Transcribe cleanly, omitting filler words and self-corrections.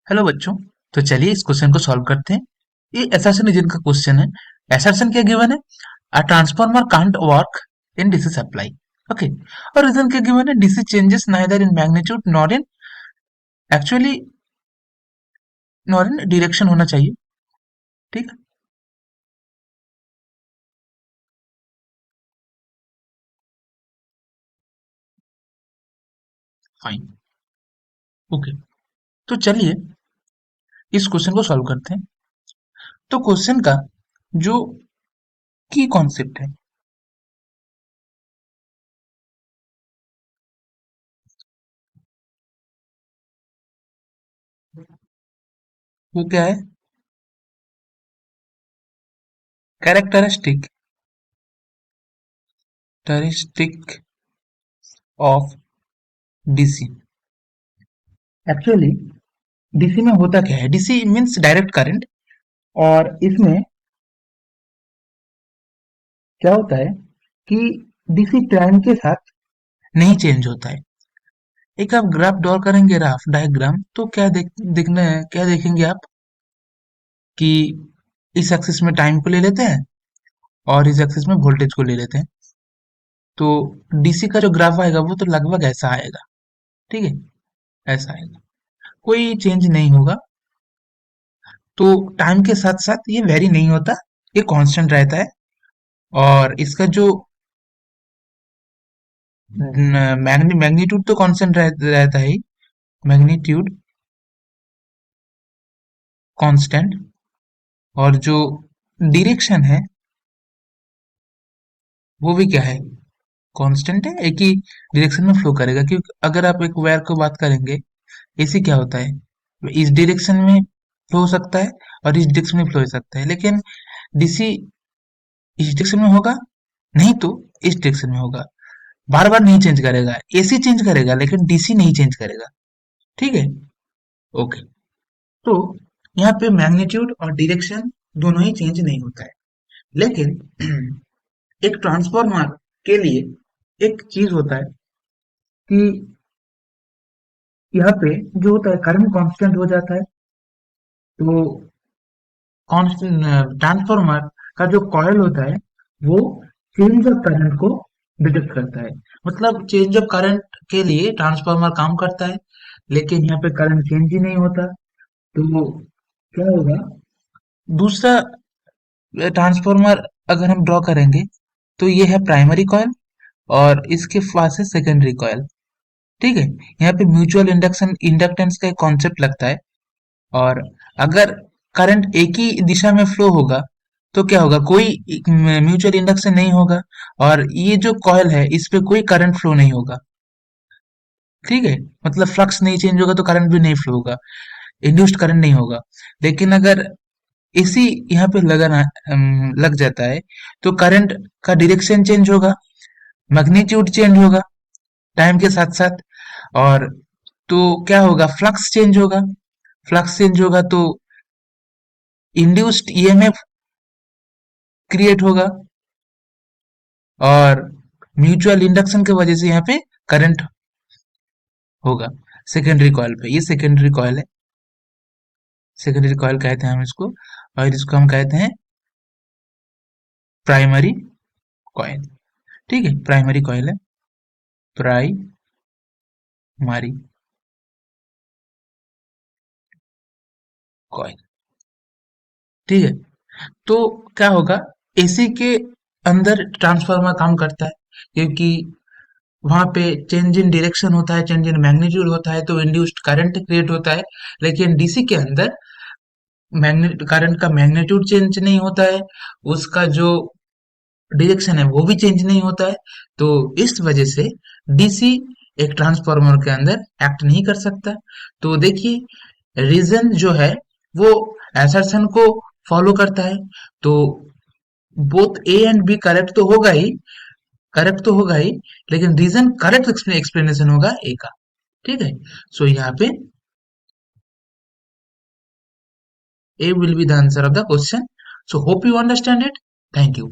Hello बच्चों। तो चलिए इस क्वेश्चन को सॉल्व करते हैं। ये असर्शन रीजन का क्वेश्चन है। असर्शन क्या गिवन है? A transformer can't work in DC supply. Okay. और रीजन क्या गिवन है? DC changes neither in magnitude nor in actually nor in direction होना चाहिए। ठीक है। फाइन। ओके। तो चलिए इस क्वेश्चन को सॉल्व करते हैं। तो क्वेश्चन का जो की कॉन्सेप्ट है वो क्या है? Characteristic characteristic of DC. Actually DC में होता क्या है? DC means direct current. और इसमें क्या होता है कि डीसी टाइम के साथ नहीं चेंज होता है। एक आप ग्राफ ड्रॉ करेंगे, ग्राफ डायग्राम, तो क्या देखना है, क्या देखेंगे आप कि इस एक्सिस में टाइम को ले लेते हैं और इस एक्सिस में वोल्टेज को ले लेते हैं। तो डीसी का जो ग्राफ आएगा वो तो लगभग ऐसा आएगा। ठीक है, ऐसा आएगा, कोई चेंज नहीं होगा। तो टाइम के साथ साथ ये वेरी नहीं होता, ये कांस्टेंट रहता है। और इसका जो मैग्नीट्यूड तो कांस्टेंट रहता है ही। Magnitude constant. और जो डायरेक्शन है वो भी क्या है? कांस्टेंट है, एक ही डायरेक्शन में फ्लो करेगा। क्योंकि अगर आप एक वायर को बात करेंगे, एसी क्या होता है? इस डायरेक्शन में फ्लो हो सकता है और इस डायरेक्शन में फ्लो हो सकता है, लेकिन डीसी इस डायरेक्शन में होगा, नहीं तो इस डायरेक्शन में होगा। बार बार नहीं चेंज करेगा। एसी चेंज करेगा लेकिन डीसी नहीं चेंज करेगा। ठीक है। ओके। तो यहाँ पे मैग्नीट्यूड और डायरेक्शन दोनों ही चेंज नहीं होता है, लेकिन एक ट्रांसफॉर्मर के लिए एक चीज होता है कि यहाँ पे जो होता है करंट कांस्टेंट हो जाता है। तो कांस्टेंट ट्रांसफॉर्मर का जो कॉइल होता है वो चेंज ऑफ करंट को डिटेक्ट करता है। मतलब चेंज ऑफ करंट के लिए ट्रांसफॉर्मर काम करता है, लेकिन यहाँ पे करंट चेंज ही नहीं होता। तो क्या होगा? दूसरा ट्रांसफॉर्मर अगर हम ड्रॉ करेंगे तो ये है प्राइमरी कॉइल और इसके पास है सेकेंडरी कॉइल। ठीक है। यहाँ पे म्यूचुअल इंडक्शन इंडक्टेंस का एक कॉन्सेप्ट लगता है। और अगर करंट एक ही दिशा में फ्लो होगा तो क्या होगा? कोई म्यूचुअल इंडक्शन नहीं होगा और ये जो कॉइल है इस पे कोई करंट फ्लो नहीं होगा। ठीक है। मतलब फ्लक्स नहीं चेंज होगा तो करंट भी नहीं फ्लो होगा, इंड्यूस्ड करंट नहीं होगा। लेकिन अगर एसी यहाँ पे लग जाता है तो करंट का डायरेक्शन चेंज होगा, मैग्नीट्यूड चेंज होगा टाइम के साथ साथ। और तो क्या होगा? फ्लक्स चेंज होगा। फ्लक्स चेंज होगा तो इंड्यूस्ड ईएमएफ क्रिएट होगा। और म्यूचुअल इंडक्शन की वजह से यहाँ पे करंट होगा सेकेंडरी कॉइल पे। ये सेकेंडरी कॉइल है, सेकेंडरी कॉइल कहते हैं हम इसको। और इसको हम कहते हैं प्राइमरी कॉइल। ठीक है, प्राइमरी कॉइल है, प्राइमरी कॉइल। ठीक है। तो क्या होगा? एसी के अंदर ट्रांसफार्मर काम करता है क्योंकि वहां पे चेंज इन डायरेक्शन होता है, चेंज इन मैग्नीट्यूड होता है, तो इंड्यूस्ड करंट क्रिएट होता है। लेकिन डीसी के अंदर मैग्नेट करंट का मैग्नीट्यूड चेंज नहीं होता है, उसका जो डायरेक्शन है वो भी चेंज नहीं होता है। तो इस वजह से डीसी एक ट्रांसफार्मर के अंदर एक्ट नहीं कर सकता। तो देखिए रीजन जो है वो असर्शन को फॉलो करता है। तो both A and B correct तो होगा ही, करेक्ट तो होगा ही, लेकिन रीजन करेक्ट एक्सप्लेनेशन होगा ए का। ठीक है। सो यहाँ पे A will be the answer of the question. So hope you understand it. Thank you.